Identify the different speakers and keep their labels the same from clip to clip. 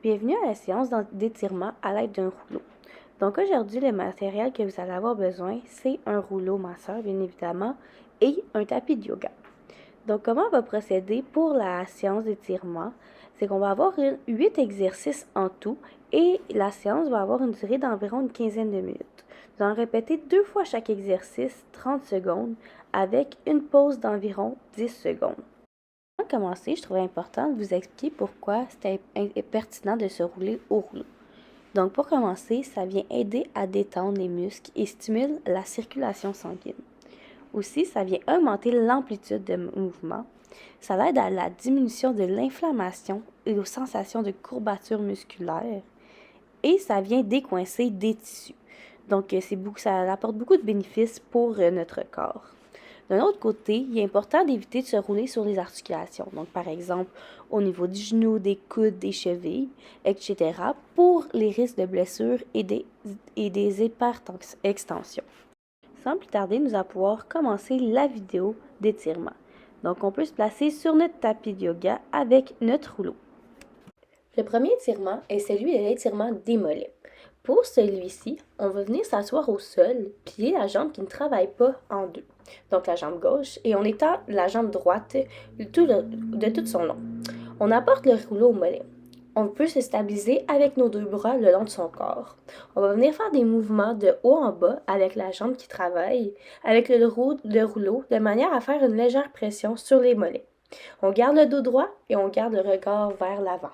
Speaker 1: Bienvenue à la séance d'étirement à l'aide d'un rouleau. Donc aujourd'hui, le matériel que vous allez avoir besoin, c'est un rouleau masseur, bien évidemment, et un tapis de yoga. Donc comment on va procéder pour la séance d'étirement? C'est qu'on va avoir 8 exercices en tout et la séance va avoir une durée d'environ une quinzaine de minutes. Nous allons répéter 2 fois chaque exercice, 30 secondes, avec une pause d'environ 10 secondes. Avant de commencer, je trouvais important de vous expliquer pourquoi c'était pertinent de se rouler au rouleau. Donc pour commencer, ça vient aider à détendre les muscles et stimule la circulation sanguine. Aussi, ça vient augmenter l'amplitude de mouvement. Ça aide à la diminution de l'inflammation et aux sensations de courbature musculaire. Et ça vient décoincer des tissus. Donc ça apporte beaucoup de bénéfices pour notre corps. D'un autre côté, il est important d'éviter de se rouler sur les articulations, donc par exemple au niveau du genou, des coudes, des chevilles, etc., pour les risques de blessures et des hyperextensions. Sans plus tarder, nous allons pouvoir commencer la vidéo d'étirement. Donc on peut se placer sur notre tapis de yoga avec notre rouleau. Le premier étirement est celui de l'étirement des mollets. Pour celui-ci, on va venir s'asseoir au sol, plier la jambe qui ne travaille pas en deux. Donc la jambe gauche, et on étend la jambe droite de tout son long. On apporte le rouleau au mollet. On peut se stabiliser avec nos deux bras le long de son corps. On va venir faire des mouvements de haut en bas avec la jambe qui travaille, avec le rouleau, de manière à faire une légère pression sur les mollets. On garde le dos droit et on garde le regard vers l'avant.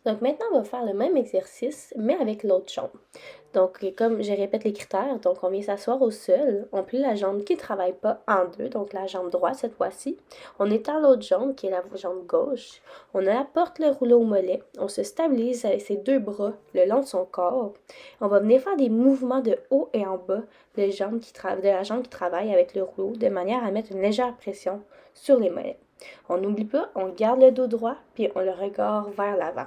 Speaker 1: Donc maintenant, on va faire le même exercice, mais avec l'autre jambe. Donc, comme je répète les critères, donc on vient s'asseoir au sol, on plie la jambe qui ne travaille pas en deux, donc la jambe droite cette fois-ci. On étend l'autre jambe, qui est la jambe gauche. On apporte le rouleau au mollet. On se stabilise avec ses deux bras le long de son corps. On va venir faire des mouvements de haut et en bas de la jambe qui travaille avec le rouleau, de manière à mettre une légère pression sur les mollets. On n'oublie pas, on garde le dos droit, puis on le regarde vers l'avant.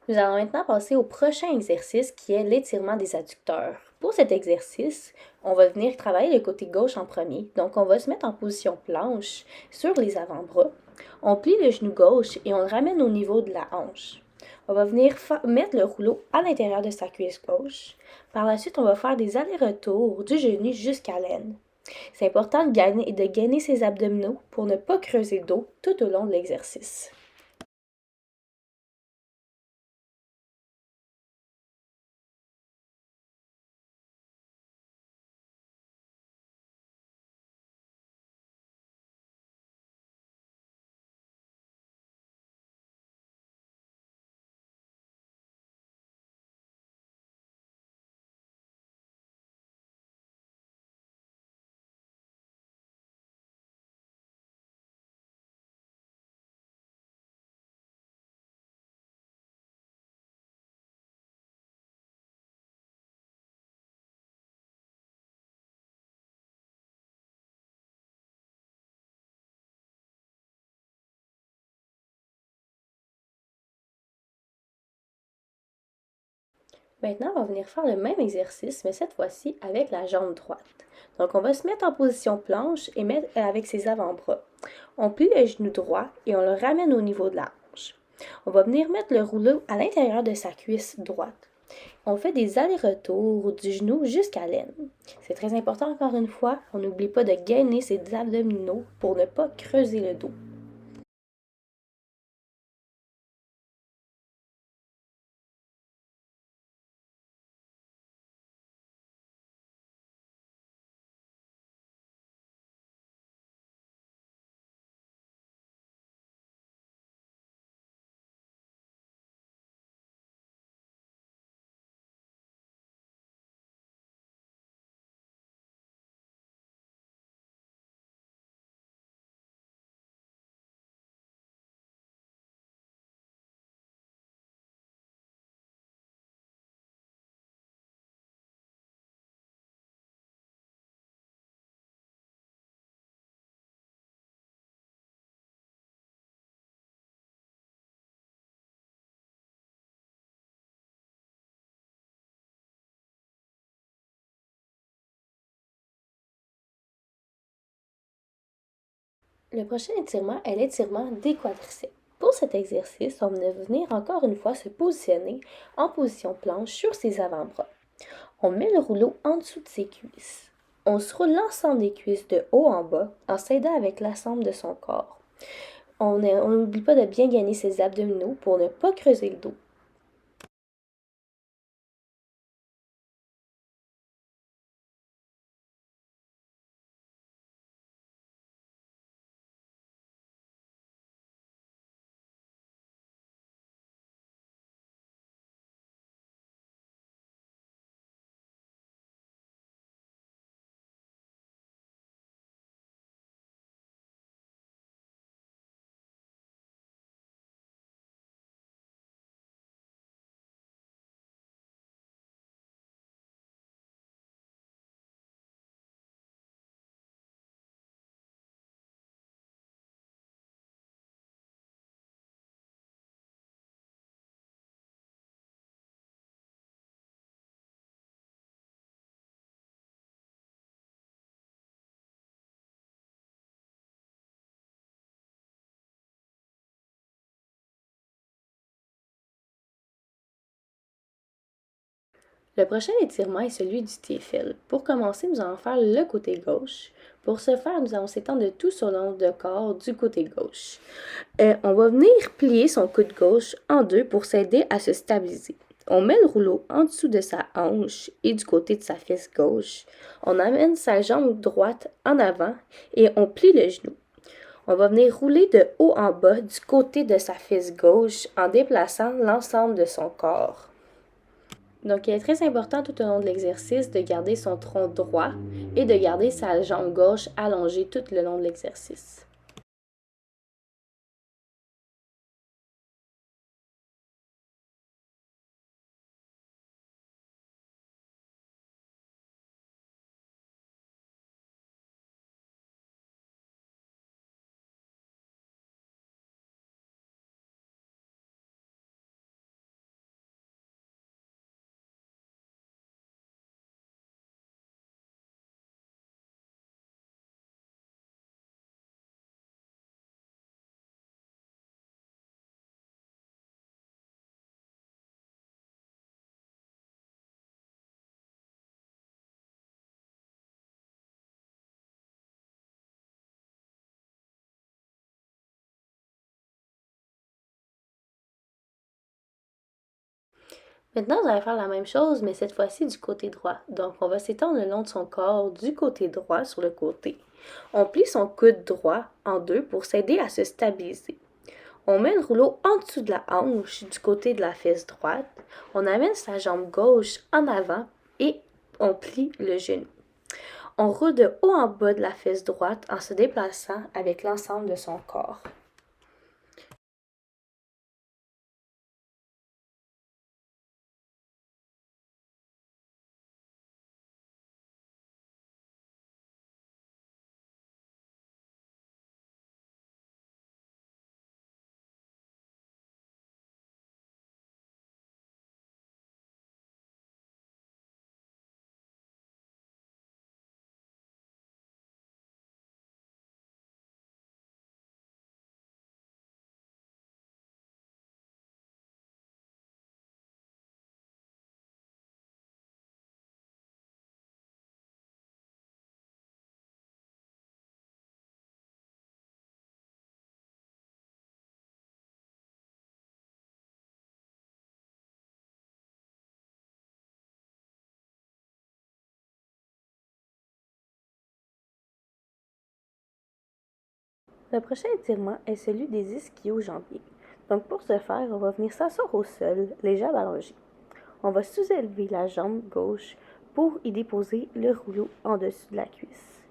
Speaker 1: Nous allons maintenant passer au prochain exercice qui est l'étirement des adducteurs. Pour cet exercice, on va venir travailler le côté gauche en premier. Donc, on va se mettre en position planche sur les avant-bras. On plie le genou gauche et on le ramène au niveau de la hanche. On va venir mettre le rouleau à l'intérieur de sa cuisse gauche. Par la suite, on va faire des allers-retours du genou jusqu'à l'aine. C'est important de gainer ses abdominaux pour ne pas creuser le dos tout au long de l'exercice. Maintenant, on va venir faire le même exercice, mais cette fois-ci avec la jambe droite. Donc, on va se mettre en position planche et mettre avec ses avant-bras. On plie le genou droit et on le ramène au niveau de la hanche. On va venir mettre le rouleau à l'intérieur de sa cuisse droite. On fait des allers-retours du genou jusqu'à l'aine. C'est très important encore une fois, on n'oublie pas de gainer ses abdominaux pour ne pas creuser le dos. Le prochain étirement est l'étirement des quadriceps. Pour cet exercice, on va venir encore une fois se positionner en position planche sur ses avant-bras. On met le rouleau en dessous de ses cuisses. On se roule l'ensemble des cuisses de haut en bas en s'aidant avec l'ensemble de son corps. On n'oublie pas de bien gagner ses abdominaux pour ne pas creuser le dos. Le prochain étirement est celui du T-fil. Pour commencer, nous allons faire le côté gauche. Pour ce faire, nous allons s'étendre tout sur le long du corps du côté gauche. On va venir plier son coude gauche en deux pour s'aider à se stabiliser. On met le rouleau en dessous de sa hanche et du côté de sa fesse gauche. On amène sa jambe droite en avant et on plie le genou. On va venir rouler de haut en bas du côté de sa fesse gauche en déplaçant l'ensemble de son corps. Donc, il est très important tout au long de l'exercice de garder son tronc droit et de garder sa jambe gauche allongée tout le long de l'exercice. Maintenant, vous allez faire la même chose, mais cette fois-ci du côté droit. Donc, on va s'étendre le long de son corps du côté droit sur le côté. On plie son coude droit en deux pour s'aider à se stabiliser. On met le rouleau en dessous de la hanche du côté de la fesse droite. On amène sa jambe gauche en avant et on plie le genou. On roule de haut en bas de la fesse droite en se déplaçant avec l'ensemble de son corps. Le prochain étirement est celui des ischio-jambiers. Donc pour ce faire, on va venir s'asseoir au sol, les jambes allongées. On va sous-élever la jambe gauche pour y déposer le rouleau en dessus de la cuisse.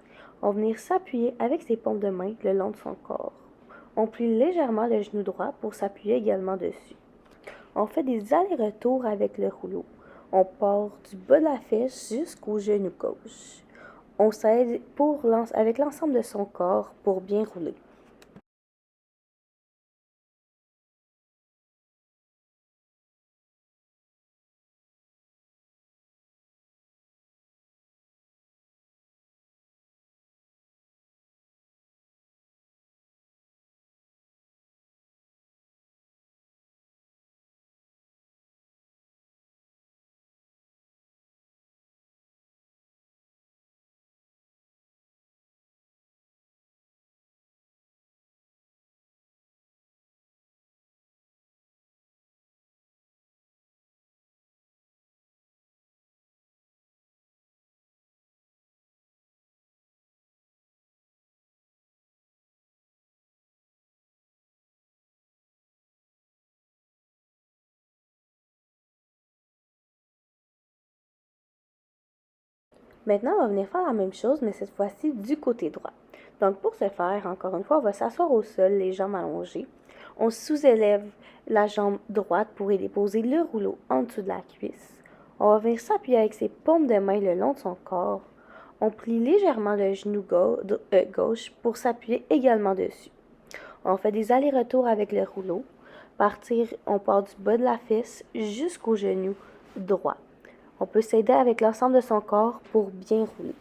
Speaker 1: On va venir s'appuyer avec ses paumes de main le long de son corps. On plie légèrement le genou droit pour s'appuyer également dessus. On fait des allers-retours avec le rouleau. On part du bas de la fesse jusqu'au genou gauche. On s'aide avec l'ensemble de son corps pour bien rouler. Maintenant, on va venir faire la même chose, mais cette fois-ci du côté droit. Donc, pour ce faire, encore une fois, on va s'asseoir au sol, les jambes allongées. On sous-élève la jambe droite pour y déposer le rouleau en dessous de la cuisse. On va venir s'appuyer avec ses paumes de main le long de son corps. On plie légèrement le genou gauche pour s'appuyer également dessus. On fait des allers-retours avec le rouleau. On part du bas de la fesse jusqu'au genou droit. On peut s'aider avec l'ensemble de son corps pour bien rouler.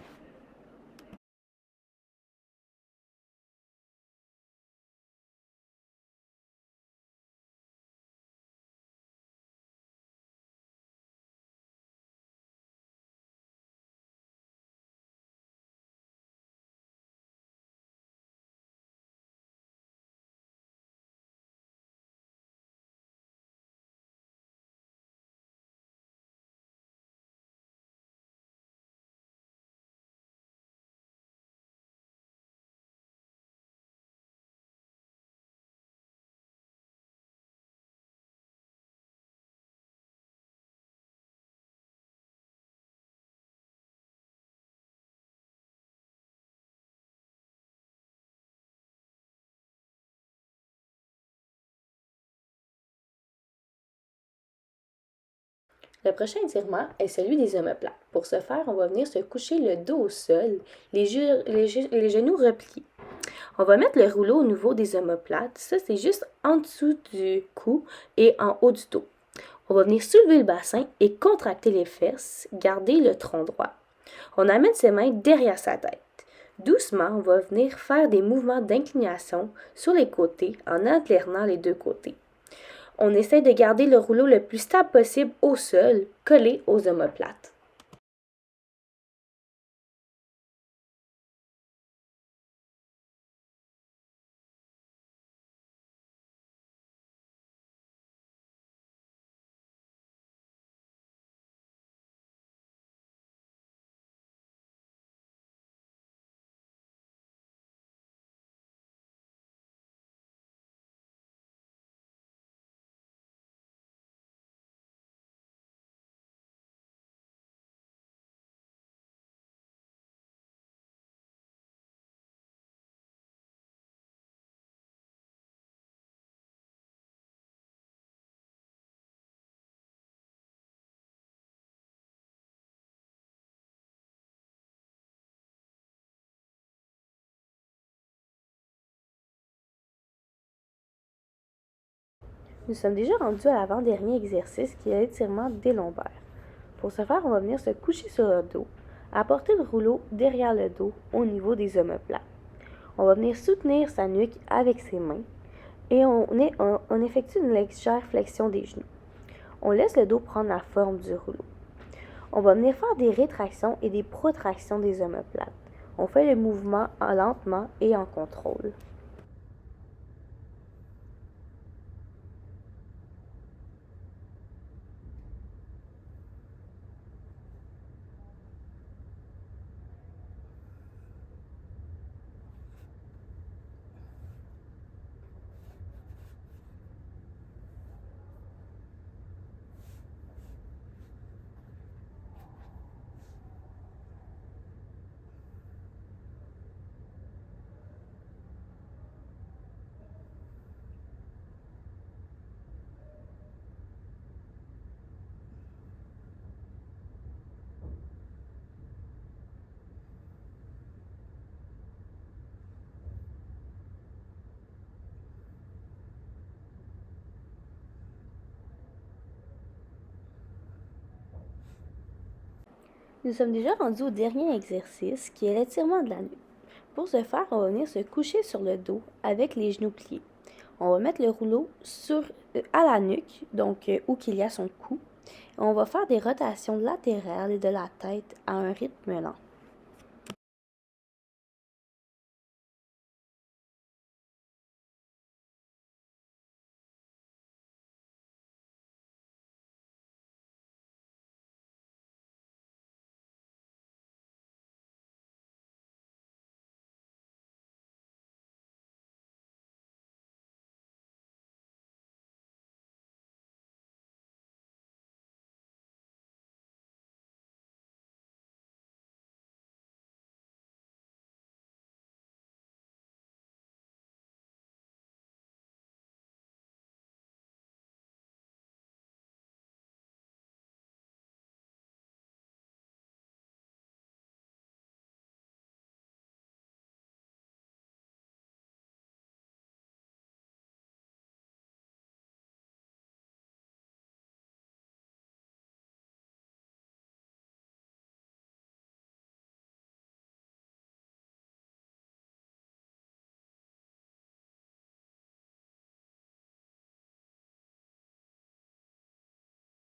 Speaker 1: Le prochain étirement est celui des omoplates. Pour ce faire, on va venir se coucher le dos au sol, les genoux repliés. On va mettre le rouleau au niveau des omoplates. Ça, c'est juste en dessous du cou et en haut du dos. On va venir soulever le bassin et contracter les fesses, garder le tronc droit. On amène ses mains derrière sa tête. Doucement, on va venir faire des mouvements d'inclination sur les côtés en alternant les deux côtés. On essaie de garder le rouleau le plus stable possible au sol, collé aux omoplates. Nous sommes déjà rendus à l'avant-dernier exercice qui est l'étirement des lombaires. Pour ce faire, on va venir se coucher sur le dos, apporter le rouleau derrière le dos au niveau des omoplates. On va venir soutenir sa nuque avec ses mains et on effectue une légère flexion des genoux. On laisse le dos prendre la forme du rouleau. On va venir faire des rétractions et des protractions des omoplates. On fait le mouvement lentement et en contrôle. Nous sommes déjà rendus au dernier exercice qui est l'étirement de la nuque. Pour ce faire, on va venir se coucher sur le dos avec les genoux pliés. On va mettre le rouleau à la nuque, donc où qu'il y a son cou. On va faire des rotations latérales et de la tête à un rythme lent.